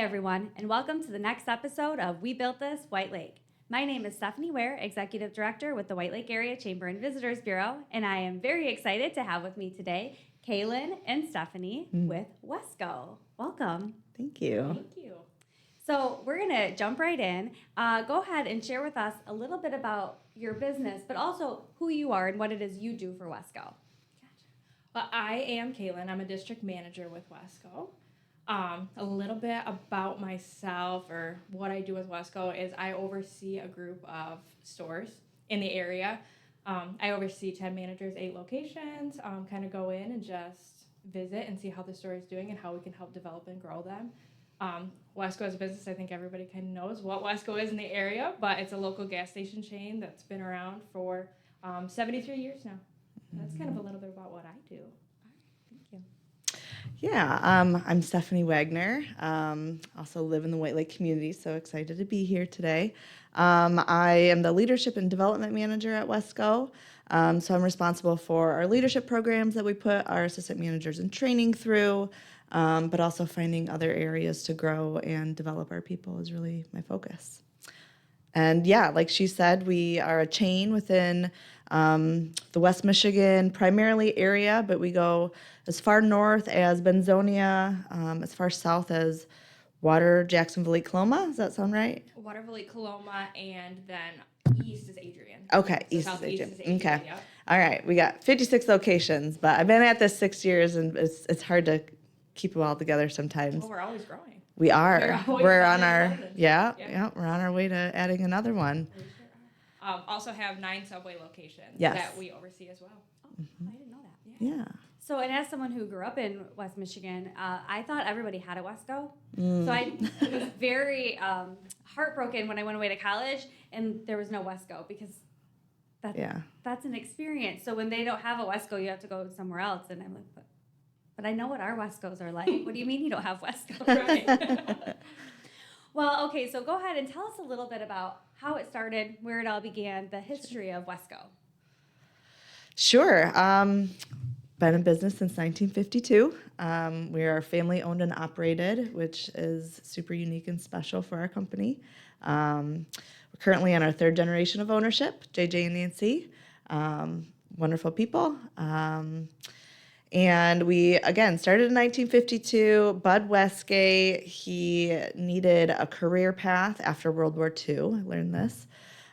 everyone, and welcome to the next episode of We Built This, White Lake. My name is Stephanie Ware, Executive Director with the White Lake Area Chamber and Visitors Bureau, and I am very excited to have with me today Kaylin and Stephanie with Wesco. Welcome. Thank you. Thank you. So we're going to jump right in. Go ahead and share with us a little bit about your business, but also who you are and what it is you do for Wesco. Well, I am Kaylin. I'm a district manager with Wesco. A little bit about myself or what I do with Wesco is I oversee a group of stores in the area. I oversee 10 managers, 8 locations, kind of go in and just visit and see how the store is doing and how we can help develop and grow them. Wesco as a business, I think everybody kind of knows what Wesco is in the area, but it's a local gas station chain that's been around for 73 years now. That's kind of a little bit about what I do. Thank you. Yeah, I'm Stephanie Wagner. Also live in the White Lake community, so excited to be here today. I am the Leadership and Development Manager at Wesco. So I'm responsible for our leadership programs that we put our assistant managers in training through, but also finding other areas to grow and develop our people is really my focus. And yeah, like she said, we are a chain within the West Michigan primarily area, but we go as far north as Benzonia, as far south as Water, Jacksonville, Coloma. Does that sound right? Waterville, Coloma, and then east is Adrian. Okay, So east is southeast Adrian. Okay. Yep. All right, we got 56 locations, but I've been at this 6 years, and it's hard to keep it all together sometimes. Well, we're always growing. We are. We're always We're on adding our buildings. yeah, we're on our way to adding another one. We sure are. Also have 9 Subway locations Yes. that we oversee as well. Oh, I didn't know that. Yeah. So, and as someone who grew up in West Michigan, I thought everybody had a Wesco. Mm. So I was very heartbroken when I went away to college and there was no Wesco because that's an experience. So when they don't have a Wesco, you have to go somewhere else. And I'm like, but I know what our Wescos are like. What do you mean you don't have Wesco? Right. Well, okay, so go ahead and tell us a little bit about how it started, where it all began, the history of Wesco. Sure. Been in business since 1952. We are family owned and operated, which is super unique and special for our company. We're currently on our 3rd generation of ownership, JJ and Nancy. Wonderful people. And we, again, started in 1952. Bud Westgate, he needed a career path after World War II. I learned this.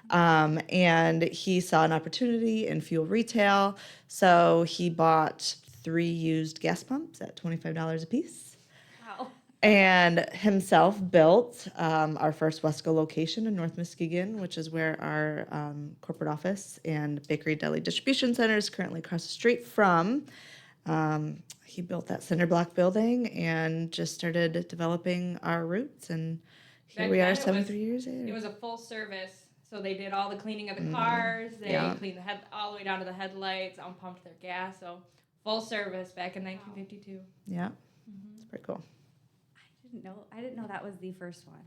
And he saw an opportunity in fuel retail, so he bought 3 used gas pumps at $25 a piece. Wow. And himself built our first Wesco location in North Muskegon, which is where our corporate office and bakery deli distribution center is currently across the street from. He built that cinder block building and just started developing our roots, and here Back we are then 73 years later. It was a full service. So they did all the cleaning of the cars. They cleaned the head all the way down to the headlights, pumped their gas. So full service back in 1952. Yeah, it's pretty cool. I didn't know that was the first one.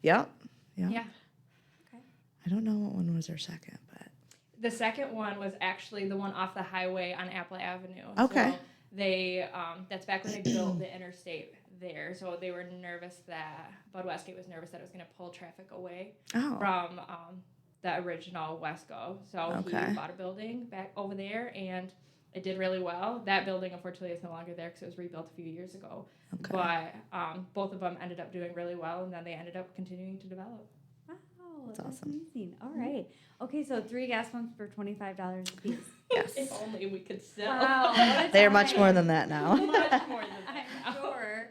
Yep. Yeah. Okay. I don't know what one was our second, but The second one was actually the one off the highway on Apple Avenue. Okay. So they, that's back when they built the interstate there. So they were nervous that, Bud Westgate was nervous that it was going to pull traffic away from the original Wesco. So he bought a building back over there and it did really well. That building, unfortunately, is no longer there because it was rebuilt a few years ago. Okay. But both of them ended up doing really well, and then they ended up continuing to develop. Wow, That's that's awesome. amazing. All right. Okay, so 3 gas pumps for $25 a piece. yes, If only we could sell. Wow, what a they are much time. more than that now. Much more than that. I'm sure.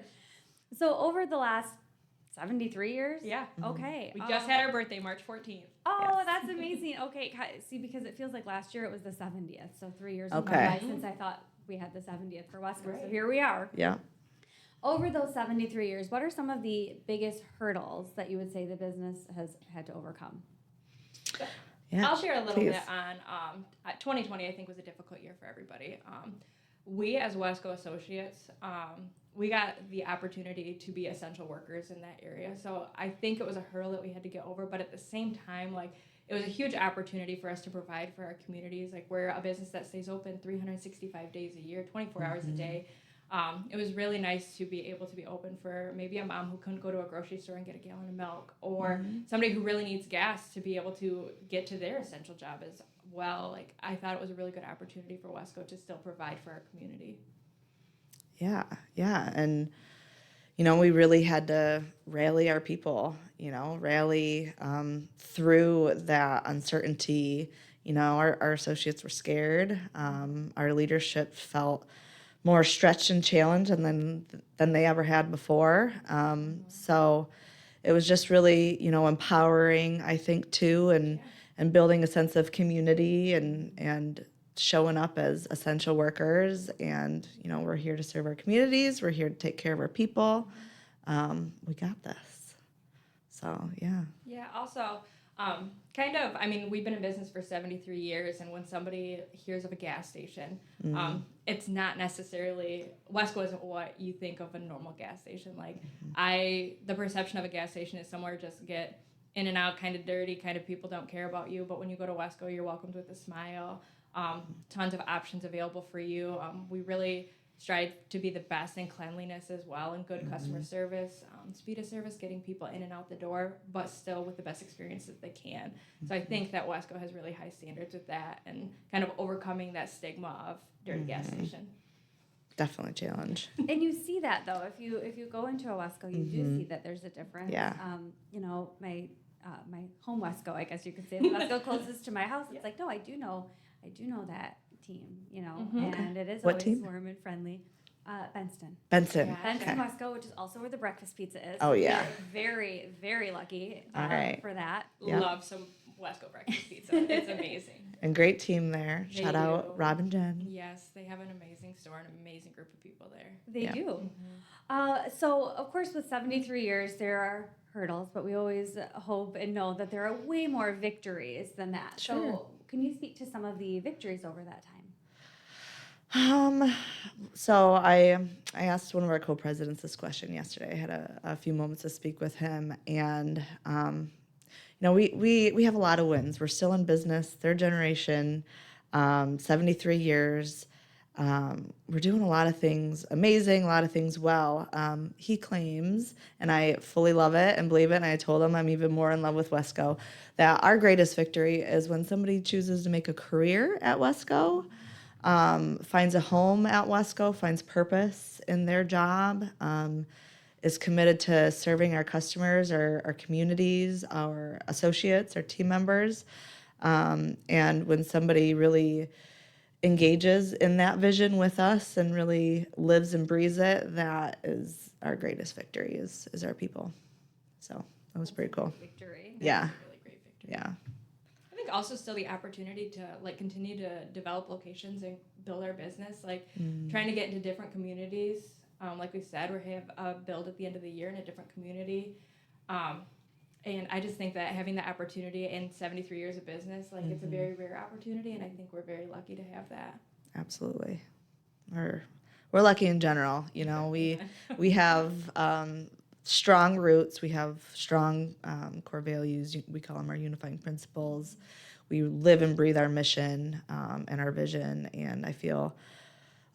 So over the last 73 years? Yeah. Okay. We just had our birthday, March 14th. Oh, Yes. that's amazing. Okay, see, because it feels like last year it was the 70th, so 3 years Okay. went by since I thought we had the 70th for Wesco. So Right. here we are. Yeah. Over those 73 years, what are some of the biggest hurdles that you would say the business has had to overcome? Yeah. I'll share a little please. bit on 2020. I think was a difficult year for everybody. We as Wesco associates, we got the opportunity to be essential workers in that area. So I think it was a hurdle that we had to get over. But at the same time, like it was a huge opportunity for us to provide for our communities. Like we're a business that stays open 365 days a year, 24 hours a day. It was really nice to be able to be open for maybe a mom who couldn't go to a grocery store and get a gallon of milk, or somebody who really needs gas to be able to get to their essential job as well. Like, I thought it was a really good opportunity for Wesco to still provide for our community. Yeah, yeah. And, we really had to rally our people, rally through that uncertainty. Our associates were scared. Our leadership felt more stretched and challenged than they ever had before. So it was just really, empowering, I think, too, and building a sense of community and showing up as essential workers. And, we're here to serve our communities. We're here to take care of our people. We got this. So, yeah. Yeah, also, we've been in business for 73 years, and when somebody hears of a gas station, it's not necessarily, Wesco isn't what you think of a normal gas station. Like, the perception of a gas station is somewhere just get in and out, kind of dirty, kind of people don't care about you, but when you go to Wesco, you're welcomed with a smile. Tons of options available for you. We really strive to be the best in cleanliness as well, and good customer service, speed of service, getting people in and out the door, but still with the best experience that they can. So I think that Wesco has really high standards with that, and kind of overcoming that stigma of dirty gas station. Definitely a challenge. And you see that, though, if you go into a Wesco, you do see that there's a difference. Yeah. My home Wesco, I guess you could say, the Wesco closest to my house. It's like, no, I do know that team, and it is What always team? warm and friendly. Benston. Benson. Yeah. Benson Okay. Wesco, which is also where the breakfast pizza is. Oh, yeah. Very, very lucky All right. for that. Yeah. Love some Wesco breakfast pizza. It's amazing. And great team there. They Shout out do. Rob and Jen. Yes, they have an amazing store and an amazing group of people there. They Yeah. do. So, of course, with 73 years, there are hurdles, but we always hope and know that there are way more victories than that. Sure. So, can you speak to some of the victories over that time? So I asked one of our co-presidents this question yesterday. I had a few moments to speak with him, and we have a lot of wins. We're still in business, third generation, 73 years. We're doing a lot of things amazing, a lot of things well. He claims, and I fully love it and believe it, and I told him I'm even more in love with Wesco, that our greatest victory is when somebody chooses to make a career at Wesco, finds a home at Wesco, finds purpose in their job, is committed to serving our customers, our communities, our associates, our team members. And when somebody really engages in that vision with us and really lives and breathes it, that is our greatest victory, is our people. So that was pretty cool. Victory. Yeah. That's a really great victory. Yeah. I think also still the opportunity to continue to develop locations and build our business, trying to get into different communities. Like we said, we have a build at the end of the year in a different community. And I just think that having the opportunity in 73 years of business, it's a very rare opportunity, and I think we're very lucky to have that. Absolutely. We're lucky in general. We have strong roots. We have strong core values. We call them our unifying principles. We live and breathe our mission and our vision, and I feel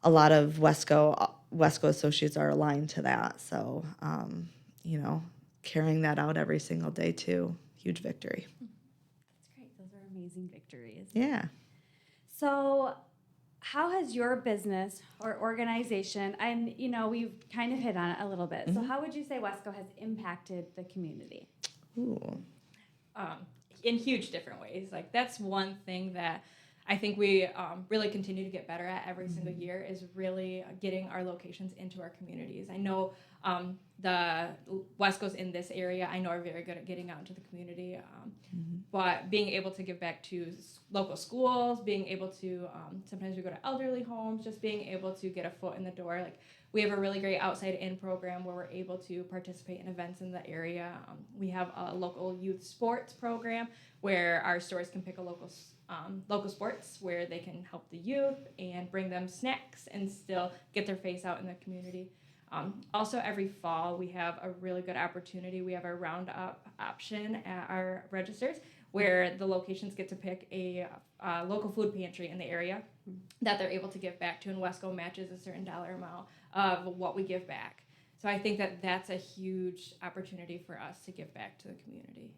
a lot of Wesco associates are aligned to that. So, carrying that out every single day too, huge victory. That's great. Those are amazing victories. Yeah. So, how has your business or organization, and we've kind of hit on it a little bit. So, how would you say Wesco has impacted the community? Ooh. In huge different ways. That's one thing that I think we really continue to get better at every single year, is really getting our locations into our communities. I know the Wesco's in this area, I know, are very good at getting out into the community, but being able to give back to local schools, being able to, sometimes we go to elderly homes, just being able to get a foot in the door. We have a really great outside in program where we're able to participate in events in the area. We have a local youth sports program where our stores can pick a local sports where they can help the youth and bring them snacks and still get their face out in the community. Also, every fall we have a really good opportunity. We have our roundup option at our registers where the locations get to pick a local food pantry in the area that they're able to give back to, and Wesco matches a certain dollar amount of what we give back. So I think that that's a huge opportunity for us to give back to the community.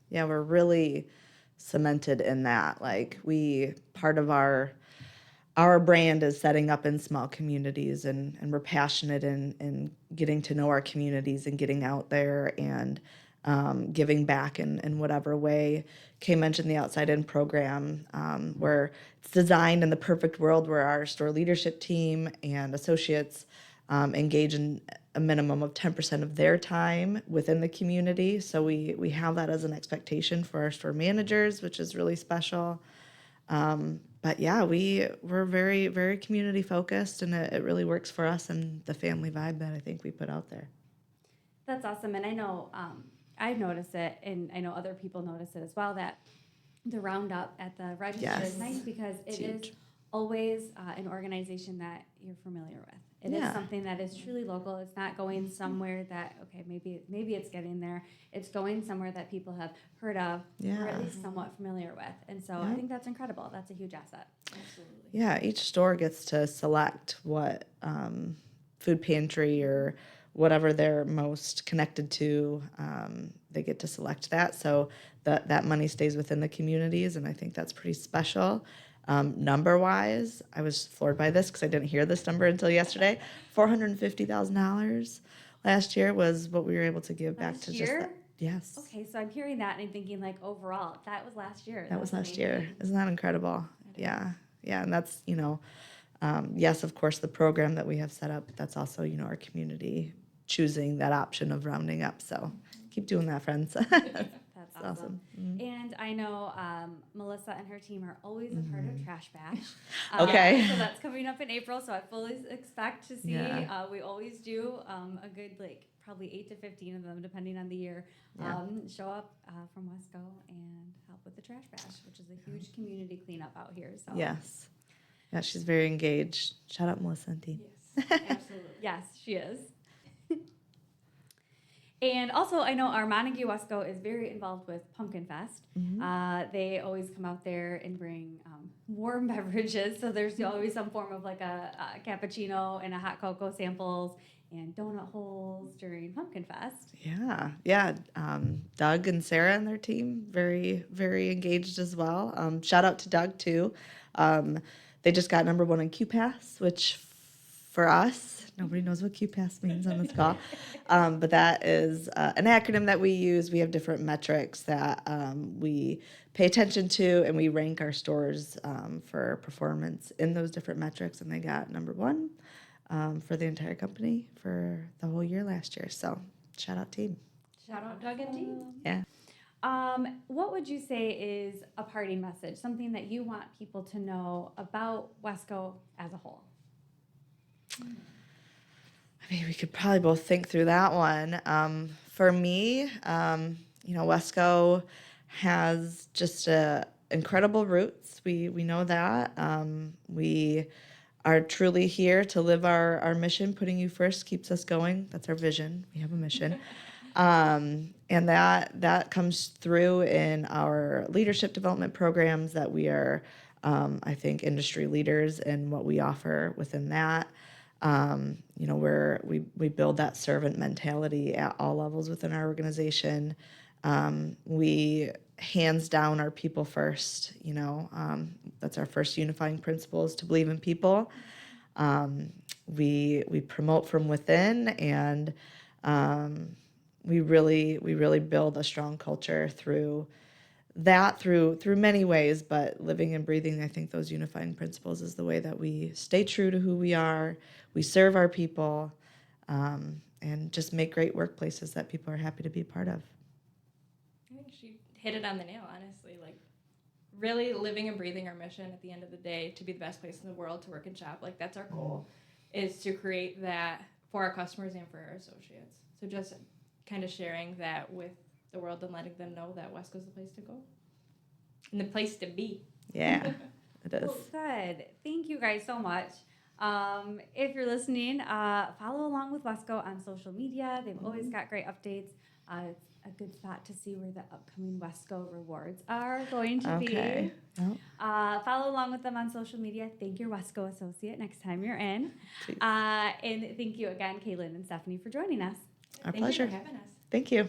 Yeah, we're really cemented in that. Like part of our brand is setting up in small communities, and we're passionate in getting to know our communities and getting out there and giving back in whatever way. Kay mentioned the Outside In program, where it's designed in the perfect world where our store leadership team and associates engage in a minimum of 10% of their time within the community. So we have that as an expectation for our store managers, which is really special. But yeah, we're very, very community focused, and it really works for us and the family vibe that I think we put out there. That's awesome. And I know I've noticed it, and I know other people notice it as well, that the roundup at the register is nice because it is always an organization that you're familiar with. It is something that is truly local. It's not going somewhere that, okay, maybe it's getting there. It's going somewhere that people have heard of or at least somewhat familiar with. And so I think that's incredible. That's a huge asset. Absolutely. Yeah, each store gets to select what food pantry or whatever they're most connected to. They get to select that. So that money stays within the communities, and I think that's pretty special. Number-wise, I was floored by this because I didn't hear this number until yesterday. $450,000 last year was what we were able to give back to year? just that. Yes. Okay, so I'm hearing that and I'm thinking like overall, that was last year. That was last year. Isn't that incredible? Yeah. Yeah, and that's, yes, of course, the program that we have set up, that's also, our community choosing that option of rounding up. So keep doing that, friends. That's awesome. And I know Melissa and her team are always a part of Trash Bash. Okay. So that's coming up in April. So I fully expect to see. Yeah. We always do a good probably 8 to 15 of them, depending on the year, show up from Wesco and help with the Trash Bash, which is a huge community cleanup out here. So Yes. Yeah, she's very engaged. Shout out Melissa and team. Yes, absolutely. Yes, she is. And also, I know our Montague Wesco is very involved with Pumpkin Fest. They always come out there and bring warm beverages. So there's always some form of like a cappuccino and a hot cocoa samples and donut holes during Pumpkin Fest. Yeah. Doug and Sarah and their team, very, very engaged as well. Shout out to Doug, too. They just got number 1 in QPass, which for us, nobody knows what QPass means on this call. But that is an acronym that we use. We have different metrics that we pay attention to, and we rank our stores for performance in those different metrics. And they got number 1 for the entire company for the whole year last year. So shout out team. Shout out Doug and team. Yeah. What would you say is a parting message, something that you want people to know about Wesco as a whole? I mean, we could probably both think through that one. For me, Wesco has just incredible roots. We know that. We are truly here to live our mission. Putting you first keeps us going. That's our vision. We have a mission. And that comes through in our leadership development programs that we are, I think, industry leaders in what we offer within that. Where we build that servant mentality at all levels within our organization. We hands down are people first. That's our first unifying principle, is to believe in people. We promote from within, and we really build a strong culture through many ways, but living and breathing, I think those unifying principles is the way that we stay true to who we are, we serve our people, and just make great workplaces that people are happy to be part of. I think she hit it on the nail, honestly. Like, really living and breathing our mission at the end of the day to be the best place in the world to work and shop. Like, that's our goal, is to create that for our customers and for our associates. So just kind of sharing that with the world and letting them know that Wesco's the place to go and the place to be. Yeah, it is. Well, good. Thank you guys so much. If you're listening, follow along with Wesco on social media. They've always got great updates. It's a good spot to see where the upcoming Wesco rewards are going to Okay. be. Follow along with them on social media. Thank your Wesco associate next time you're in. And thank you again, Kaylin and Stephanie, for joining us. Our Thank pleasure. you for having us. Thank you.